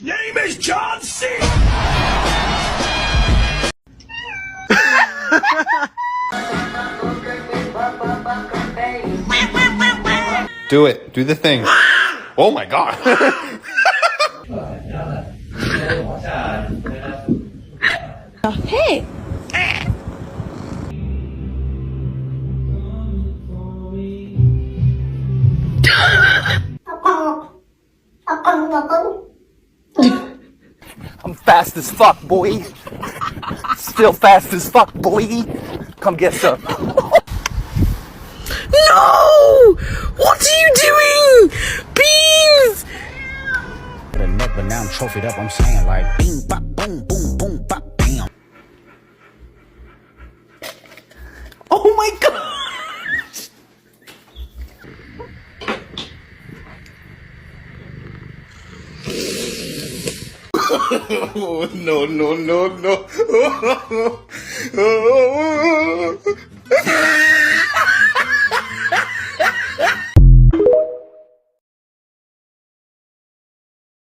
Name is John C. Do it. Do the thing. Oh my god. Hey! I'm fast as fuck, boy. Still fast as fuck, boy. Come get some. No! What are you doing? Beans! But now I'm trophied up, I'm saying like bing, bop, boom, boom, boom, bop, bam. Oh my god! Oh, no, no, no, no.